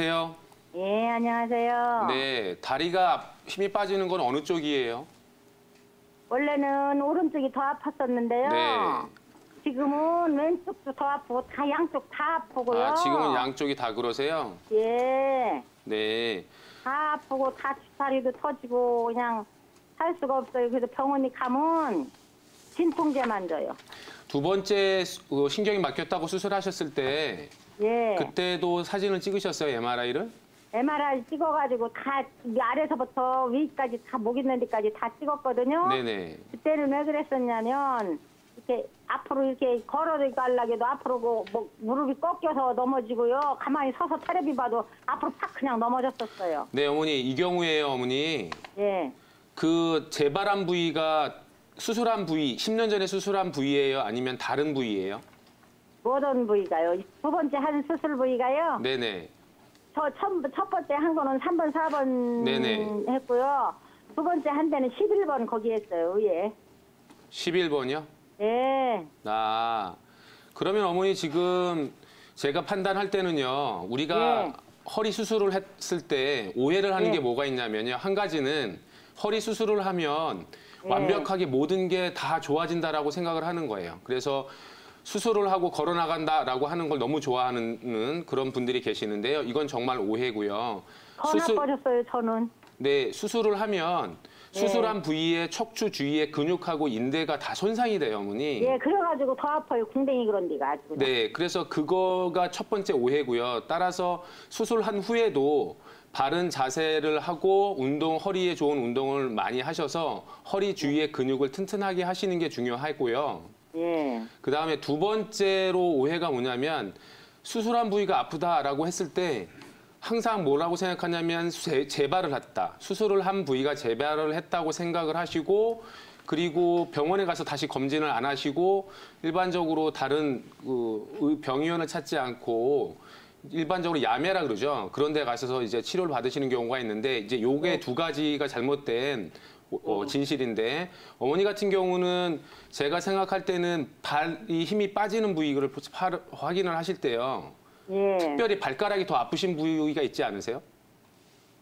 안녕하세요. 예, 안녕하세요. 네, 다리가 힘이 빠지는 건 어느 쪽이에요? 원래는 오른쪽이 더 아팠었는데요. 네. 지금은 왼쪽도 더 아프고 다 양쪽 다 아프고요. 아, 지금은 양쪽이 다 그러세요? 예, 네. 다 아프고 다 다리도 터지고 그냥 살 수가 없어요. 그래서 병원에 가면 진통제만 줘요. 두 번째 신경이 막혔다고 수술하셨을 때 예, 그때도 사진을 찍으셨어요, MRI를? MRI 찍어가지고 다 아래서부터 위까지 다 목 있는 데까지 다 찍었거든요. 네네. 그때는 왜 그랬었냐면 이렇게 앞으로 이렇게 걸어가려고 해도 앞으로 무릎이 꺾여서 넘어지고요. 가만히 서서 테레비 봐도 앞으로 팍 그냥 넘어졌었어요. 네, 어머니, 이 경우에요, 어머니. 예. 그 재발한 부위가 수술한 부위, 10년 전에 수술한 부위예요? 아니면 다른 부위예요? 어떤 부위가요? 두 번째 한 수술 부위가요? 네네. 첫 번째 한 거는 3번, 4번 네네. 했고요. 두 번째 한 데는 11번 거기 했어요, 위에. 11번이요? 예. 아, 그러면 어머니 지금 제가 판단할 때는요, 우리가 예. 허리 수술을 했을 때 오해를 하는 예. 게 뭐가 있냐면요. 한 가지는 허리 수술을 하면 예. 완벽하게 모든 게 다 좋아진다라고 생각을 하는 거예요. 그래서 수술을 하고 걸어 나간다라고 하는 걸 너무 좋아하는 그런 분들이 계시는데요. 이건 정말 오해고요. 더 나빠졌어요, 저는. 네, 수술을 하면 수술한 부위의 척추 주위의 근육하고 인대가 다 손상이 돼요, 어머니. 예, 그래가지고 더 아파요, 궁뎅이 그런 데가 아주. 그냥. 네, 그래서 그거가 첫 번째 오해고요. 따라서 수술한 후에도 바른 자세를 하고 허리에 좋은 운동을 많이 하셔서 허리 주위의 근육을 튼튼하게 하시는 게 중요하고요. 예. 그다음에 두 번째로 오해가 뭐냐면 수술한 부위가 아프다라고 했을 때 항상 뭐라고 생각하냐면 재발을 했다. 수술을 한 부위가 재발을 했다고 생각을 하시고 그리고 병원에 가서 다시 검진을 안 하시고 일반적으로 다른 병의원을 찾지 않고 일반적으로 야매라 그러죠. 그런 데 가셔서 이제 치료를 받으시는 경우가 있는데 이제 요게 두 가지가 잘못된 진실인데 어머니 같은 경우는 제가 생각할 때는 발이 힘이 빠지는 부위를 확인을 하실 때요. 예. 특별히 발가락이 더 아프신 부위가 있지 않으세요?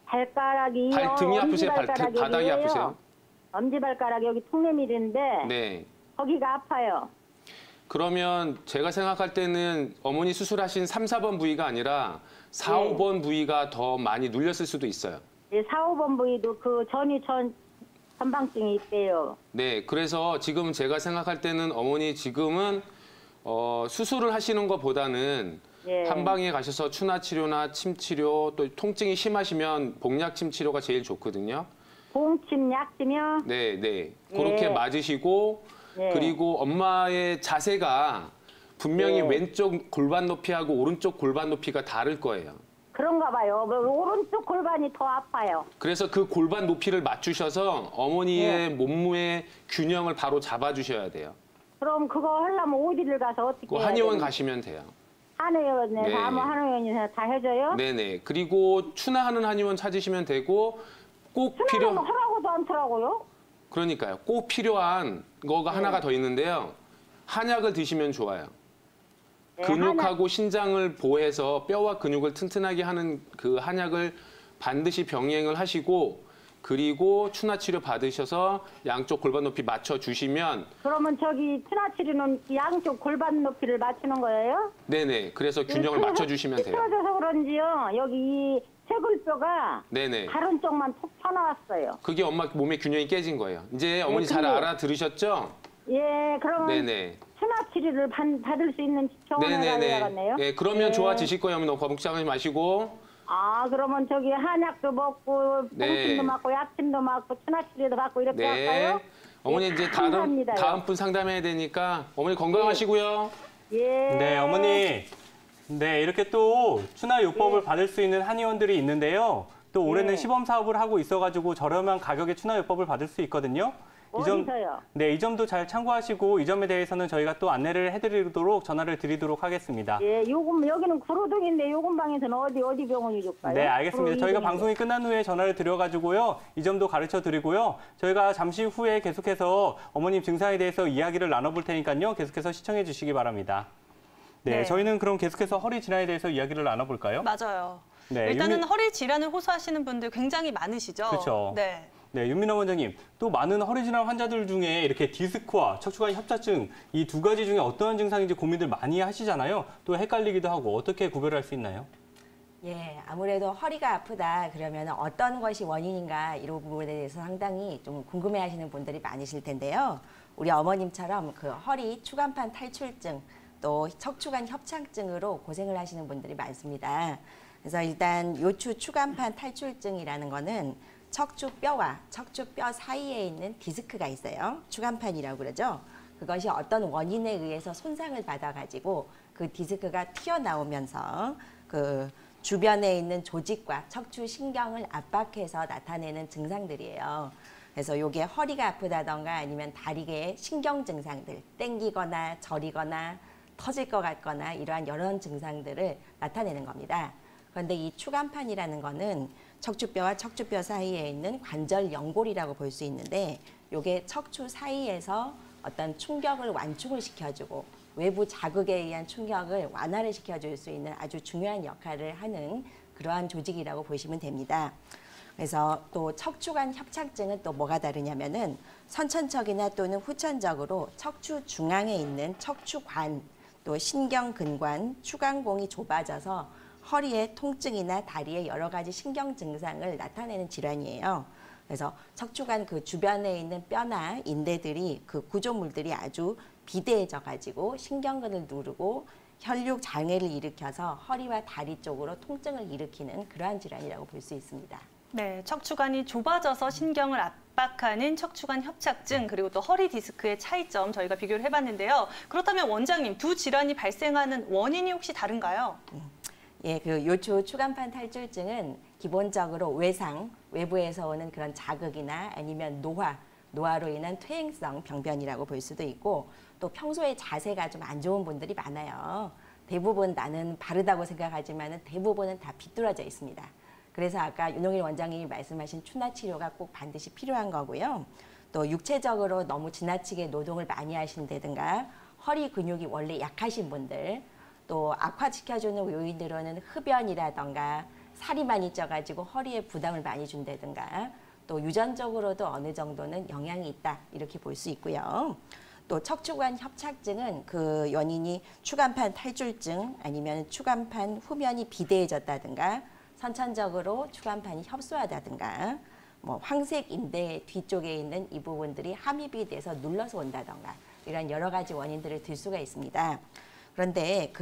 발가락이요. 발등이 아프세요? 바닥이 아프세요? 엄지발가락 여기 통내밀인데 네. 거기가 아파요. 그러면 제가 생각할 때는 어머니 수술하신 3, 4번 부위가 아니라 4, 네. 5번 부위가 더 많이 눌렸을 수도 있어요. 예, 4, 5번 부위도 그 전방증이 있대요. 네, 그래서 지금 제가 생각할 때는 어머니 지금은 수술을 하시는 것보다는 예. 한방에 가셔서 추나 치료나 침 치료 또 통증이 심하시면 복약침 치료가 제일 좋거든요. 봉침, 약침이요? 네, 네. 그렇게 예. 맞으시고 예. 그리고 엄마의 자세가 분명히 예. 왼쪽 골반 높이하고 오른쪽 골반 높이가 다를 거예요. 그런가 봐요. 오른쪽 골반이 더 아파요. 그래서 그 골반 높이를 맞추셔서 어머니의 몸무게 균형을 바로 잡아주셔야 돼요. 그럼 그거 하려면 어디를 가서 어떻게 해야 한의원 되나? 가시면 돼요. 한의원에 네. 가면 한의원이 다 해줘요? 네네. 그리고 추나하는 한의원 찾으시면 되고 꼭 수나는 하라고도 않더라고요. 그러니까요. 꼭 필요한 거가 하나가 더 있는데요. 한약을 드시면 좋아요. 네, 근육하고 신장을 보호해서 뼈와 근육을 튼튼하게 하는 그 한약을 반드시 병행을 하시고 그리고 추나 치료 받으셔서 양쪽 골반 높이 맞춰 주시면 그러면 저기 추나치료는 양쪽 골반 높이를 맞추는 거예요? 네네. 그래서 균형을 맞춰 주시면 돼요. 삐뚤어져서 그런지요. 여기 이 쇄골뼈가 네네. 다른 쪽만 톡 튀어나왔어요. 그게 엄마 몸의 균형이 깨진 거예요. 이제 어머니 잘 근데- 알아들으셨죠? 예, 그러면 네네. 추나치료를 받을 수 있는 병원에 가야겠네요. 네, 그러면 예. 좋아지실 거예요. 어머니 너무 걱정하지 마시고. 아, 그러면 저기 한약도 먹고 네. 봉침도 맞고 약침도 맞고 추나치료도 받고 이렇게 네. 할까요? 어머니 예, 이제 감사합니다요. 다음 분 상담해야 되니까 어머니 건강하시고요. 예. 네, 어머니. 네, 이렇게 또 추나요법을 받을 수 있는 한의원들이 있는데요. 또 올해는 시범 사업을 하고 있어가지고 저렴한 가격에 추나요법을 받을 수 있거든요. 어디서요? 네, 이 점도 잘 참고하시고 이 점에 대해서는 저희가 또 안내를 해드리도록 전화를 드리도록 하겠습니다. 예, 여기는 구로동인데 요금방에서는 어디 병원이 좋을까요? 네, 알겠습니다. 저희가 방송이 끝난 후에 전화를 드려가지고요. 이 점도 가르쳐 드리고요. 저희가 잠시 후에 계속해서 어머님 증상에 대해서 이야기를 나눠볼 테니까요. 계속해서 시청해 주시기 바랍니다. 네, 네. 저희는 그럼 계속해서 허리 질환에 대해서 이야기를 나눠볼까요? 맞아요. 네, 일단은 허리 질환을 호소하시는 분들 굉장히 많으시죠? 그렇죠. 네. 네, 윤민아 원장님, 또 많은 허리 질환 환자들 중에 이렇게 디스크와 척추관 협착증 이 두 가지 중에 어떠한 증상인지 고민들 많이 하시잖아요. 또 헷갈리기도 하고 어떻게 구별할 수 있나요? 예, 아무래도 허리가 아프다 그러면 어떤 것이 원인인가 이런 부분에 대해서 상당히 좀 궁금해하시는 분들이 많으실 텐데요. 우리 어머님처럼 그 허리 추간판 탈출증 또 척추관 협착증으로 고생을 하시는 분들이 많습니다. 그래서 일단 요추 추간판 탈출증이라는 거는 척추뼈와 척추뼈 사이에 있는 디스크가 있어요. 추간판이라고 그러죠. 그것이 어떤 원인에 의해서 손상을 받아가지고 그 디스크가 튀어나오면서 그 주변에 있는 조직과 척추 신경을 압박해서 나타내는 증상들이에요. 그래서 이게 허리가 아프다던가 아니면 다리의 신경 증상들, 땡기거나 저리거나 터질 것 같거나 이러한 여러 증상들을 나타내는 겁니다. 그런데 이 추간판이라는 거는 척추뼈와 척추뼈 사이에 있는 관절 연골이라고 볼 수 있는데 이게 척추 사이에서 어떤 충격을 완충을 시켜주고 외부 자극에 의한 충격을 완화를 시켜줄 수 있는 아주 중요한 역할을 하는 그러한 조직이라고 보시면 됩니다. 그래서 또 척추관 협착증은 또 뭐가 다르냐면은 선천적이나 또는 후천적으로 척추 중앙에 있는 척추관 또 신경근관, 추간공이 좁아져서 허리의 통증이나 다리의 여러 가지 신경 증상을 나타내는 질환이에요. 그래서 척추관 그 주변에 있는 뼈나 인대들이 그 구조물들이 아주 비대해져 가지고 신경근을 누르고 혈육 장애를 일으켜서 허리와 다리 쪽으로 통증을 일으키는 그러한 질환이라고 볼 수 있습니다. 네, 척추관이 좁아져서 신경을 압박하는 척추관 협착증 그리고 또 허리 디스크의 차이점 저희가 비교를 해봤는데요. 그렇다면 원장님, 두 질환이 발생하는 원인이 혹시 다른가요? 예, 그 요추 추간판 탈출증은 기본적으로 외상, 외부에서 오는 그런 자극이나 아니면 노화로 인한 퇴행성 병변이라고 볼 수도 있고 또 평소에 자세가 좀 안 좋은 분들이 많아요. 대부분 나는 바르다고 생각하지만 대부분은 다 비뚤어져 있습니다. 그래서 아까 윤홍일 원장님이 말씀하신 추나 치료가 꼭 반드시 필요한 거고요. 또 육체적으로 너무 지나치게 노동을 많이 하신다든가 허리 근육이 원래 약하신 분들 또 악화시켜주는 요인으로는 흡연이라던가 살이 많이 쪄가지고 허리에 부담을 많이 준다든가 또 유전적으로도 어느 정도는 영향이 있다 이렇게 볼 수 있고요. 또 척추관 협착증은 그 원인이 추간판 탈출증 아니면 추간판 후면이 비대해졌다든가 선천적으로 추간판이 협소하다든가 뭐 황색 인대 뒤쪽에 있는 이 부분들이 함입이 돼서 눌러서 온다던가 이런 여러 가지 원인들을 들 수가 있습니다. 그런데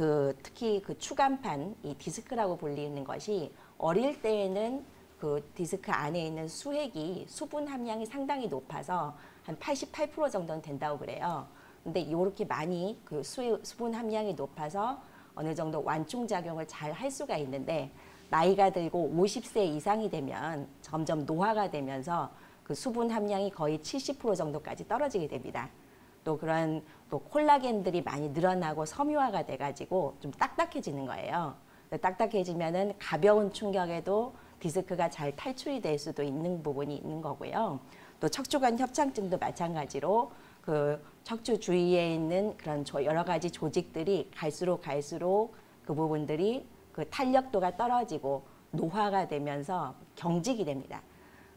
특히 그 추간판 이 디스크라고 불리는 것이 어릴 때에는 그 디스크 안에 있는 수액이 수분 함량이 상당히 높아서 한 88% 정도는 된다고 그래요. 근데 이렇게 많이 그 수분 함량이 높아서 어느 정도 완충 작용을 잘 할 수가 있는데 나이가 들고 50세 이상이 되면 점점 노화가 되면서 그 수분 함량이 거의 70% 정도까지 떨어지게 됩니다. 또 그런 또 콜라겐들이 많이 늘어나고 섬유화가 돼가지고 좀 딱딱해지는 거예요. 딱딱해지면은 가벼운 충격에도 디스크가 잘 탈출이 될 수도 있는 부분이 있는 거고요. 또 척추관 협착증도 마찬가지로 그 척추 주위에 있는 그런 여러 가지 조직들이 갈수록 그 부분들이 그 탄력도가 떨어지고 노화가 되면서 경직이 됩니다.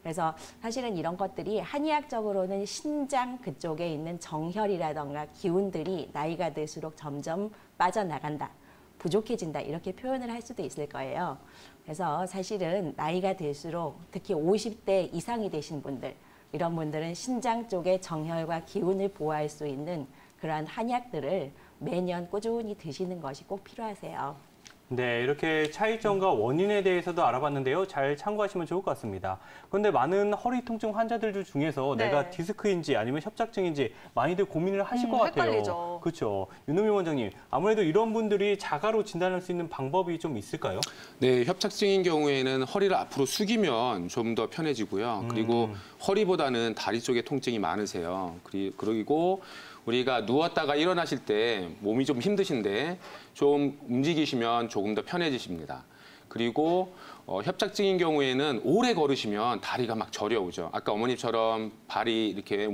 그래서 사실은 이런 것들이 한의학적으로는 신장 그쪽에 있는 정혈이라던가 기운들이 나이가 들수록 점점 빠져나간다, 부족해진다 이렇게 표현을 할 수도 있을 거예요. 그래서 사실은 나이가 들수록 특히 50대 이상이 되신 분들 이런 분들은 신장 쪽의 정혈과 기운을 보호할 수 있는 그러한 한약들을 매년 꾸준히 드시는 것이 꼭 필요하세요. 네, 이렇게 차이점과 원인에 대해서도 알아봤는데요. 잘 참고하시면 좋을 것 같습니다. 그런데 많은 허리 통증 환자들 중에서 네. 내가 디스크인지 아니면 협착증인지 많이들 고민을 하실 것 같아요. 헷갈리죠. 그렇죠. 윤우미 원장님, 아무래도 이런 분들이 자가로 진단할 수 있는 방법이 좀 있을까요? 네, 협착증인 경우에는 허리를 앞으로 숙이면 좀 더 편해지고요. 그리고 허리보다는 다리 쪽에 통증이 많으세요. 그리고 우리가 누웠다가 일어나실 때 몸이 좀 힘드신데 좀 움직이시면 조금 더 편해지십니다. 그리고 협착증인 경우에는 오래 걸으시면 다리가 막 저려오죠. 아까 어머님처럼 발이 이렇게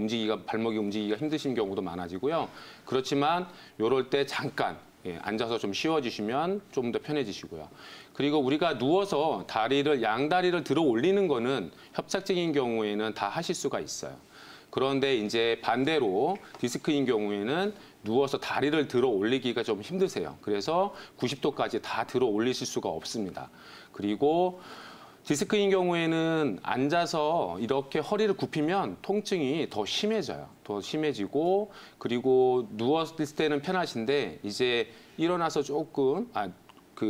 발목이 움직이기가 힘드신 경우도 많아지고요. 그렇지만 이럴 때 잠깐 앉아서 좀 쉬어주시면 좀 더 편해지시고요. 그리고 우리가 누워서 양다리를 들어 올리는 거는 협착증인 경우에는 다 하실 수가 있어요. 그런데 이제 반대로 디스크인 경우에는 누워서 다리를 들어 올리기가 좀 힘드세요. 그래서 90도까지 다 들어 올리실 수가 없습니다. 그리고 디스크인 경우에는 앉아서 이렇게 허리를 굽히면 통증이 더 심해져요. 더 심해지고, 그리고 누웠을 때는 편하신데 이제 일어나서 조금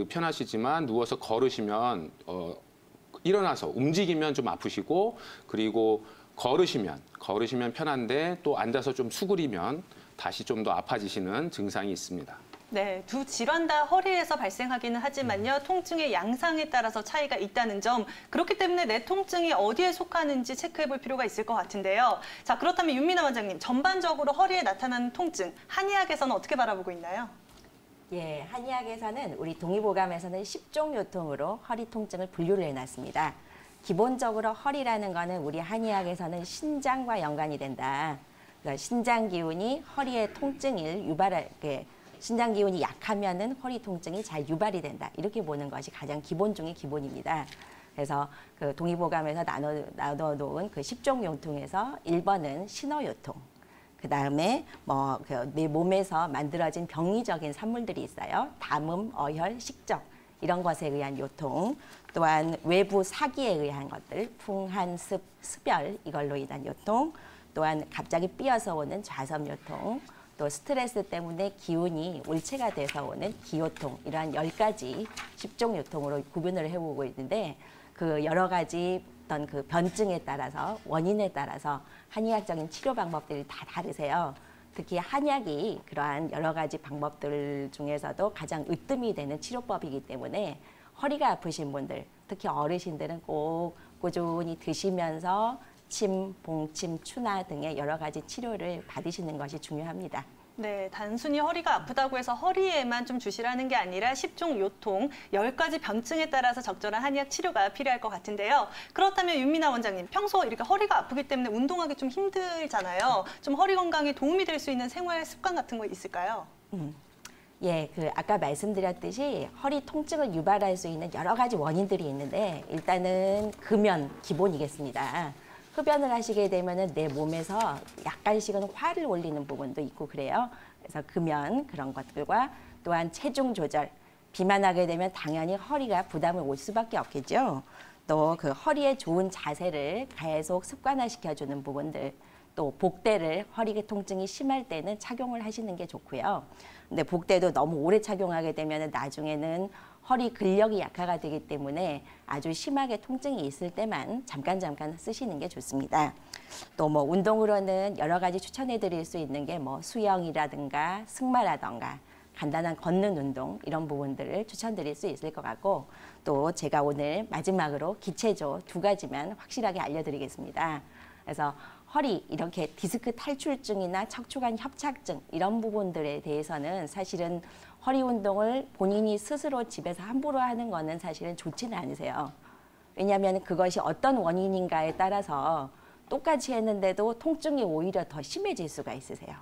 편하시지만 누워서 걸으시면 일어나서 움직이면 좀 아프시고, 그리고 걸으시면 편한데 또 앉아서 좀 수그리면 다시 좀 더 아파지시는 증상이 있습니다. 네, 두 질환 다 허리에서 발생하기는 하지만요. 통증의 양상에 따라서 차이가 있다는 점. 그렇기 때문에 내 통증이 어디에 속하는지 체크해 볼 필요가 있을 것 같은데요. 자, 그렇다면 윤미나 원장님, 전반적으로 허리에 나타나는 통증, 한의학에서는 어떻게 바라보고 있나요? 예, 한의학에서는 우리 동의보감에서는 10종 요통으로 허리 통증을 분류를 해놨습니다. 기본적으로 허리라는 거는 우리 한의학에서는 신장과 연관이 된다. 그러니까 신장 기운이 허리의 통증을 신장 기운이 약하면은 허리 통증이 잘 유발이 된다. 이렇게 보는 것이 가장 기본 중의 기본입니다. 그래서 그 동의보감에서 나눠놓은 그 10종 요통에서 1번은 신어요통. 그 다음에 내 몸에서 만들어진 병리적인 산물들이 있어요. 담음, 어혈, 식적 이런 것에 의한 요통. 또한 외부 사기에 의한 것들, 풍한, 습, 습열 이걸로 인한 요통. 또한 갑자기 삐어서 오는 좌섬 요통. 또 스트레스 때문에 기운이 울체가 돼서 오는 기요통. 이러한 10가지 10종 요통으로 구분을 해보고 있는데 그 여러 가지 어떤 그 변증에 따라서 원인에 따라서 한의학적인 치료 방법들이 다 다르세요. 특히 한약이 그러한 여러 가지 방법들 중에서도 가장 으뜸이 되는 치료법이기 때문에 허리가 아프신 분들, 특히 어르신들은 꼭 꾸준히 드시면서 침, 봉침, 추나 등의 여러 가지 치료를 받으시는 것이 중요합니다. 네, 단순히 허리가 아프다고 해서 허리에만 좀 주시라는 게 아니라 10종 요통, 10가지 변증에 따라서 적절한 한의학 치료가 필요할 것 같은데요. 그렇다면 윤미나 원장님, 평소 이렇게 허리가 아프기 때문에 운동하기 좀 힘들잖아요. 좀 허리 건강에 도움이 될 수 있는 생활 습관 같은 거 있을까요? 예, 아까 말씀드렸듯이 허리 통증을 유발할 수 있는 여러 가지 원인들이 있는데 일단은 금연 기본이겠습니다. 흡연을 하시게 되면은 내 몸에서 약간씩은 화를 올리는 부분도 있고 그래요. 그래서 금연 그런 것들과 또한 체중 조절, 비만하게 되면 당연히 허리가 부담을 올 수밖에 없겠죠. 또 그 허리에 좋은 자세를 계속 습관화시켜주는 부분들, 또 복대를 허리 통증이 심할 때는 착용을 하시는 게 좋고요. 근데 복대도 너무 오래 착용하게 되면 나중에는 허리 근력이 약화가 되기 때문에 아주 심하게 통증이 있을 때만 잠깐 쓰시는 게 좋습니다. 또 운동으로는 여러 가지 추천해 드릴 수 있는 게 수영이라든가 승마라든가 간단한 걷는 운동 이런 부분들을 추천드릴 수 있을 것 같고 또 제가 오늘 마지막으로 기체조 2가지만 확실하게 알려드리겠습니다. 그래서 허리 이렇게 디스크 탈출증이나 척추관 협착증 이런 부분들에 대해서는 사실은 허리 운동을 본인이 스스로 집에서 함부로 하는 거는 사실은 좋지는 않으세요. 왜냐하면 그것이 어떤 원인인가에 따라서 똑같이 했는데도 통증이 오히려 더 심해질 수가 있으세요.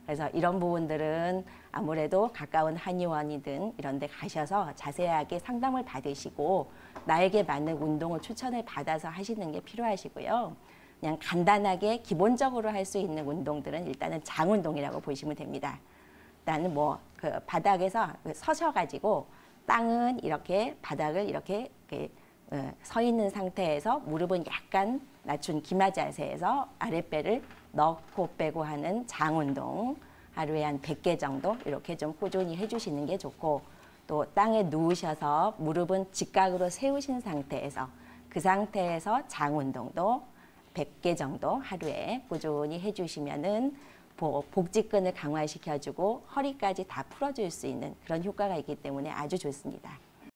그래서 이런 부분들은 아무래도 가까운 한의원이든 이런 데 가셔서 자세하게 상담을 받으시고 나에게 맞는 운동을 추천을 받아서 하시는 게 필요하시고요. 그냥 간단하게 기본적으로 할 수 있는 운동들은 일단은 장운동이라고 보시면 됩니다. 일단은 그 바닥에서 서셔가지고 땅은 이렇게 바닥을 이렇게 서 있는 상태에서 무릎은 약간 낮춘 기마 자세에서 아랫배를 넣고 빼고 하는 장운동 하루에 한 100개 정도 이렇게 좀 꾸준히 해주시는 게 좋고 또 땅에 누우셔서 무릎은 직각으로 세우신 상태에서 그 상태에서 장운동도 100개 정도 하루에 꾸준히 해주시면은 복직근을 강화시켜주고 허리까지 다 풀어줄 수 있는 그런 효과가 있기 때문에 아주 좋습니다.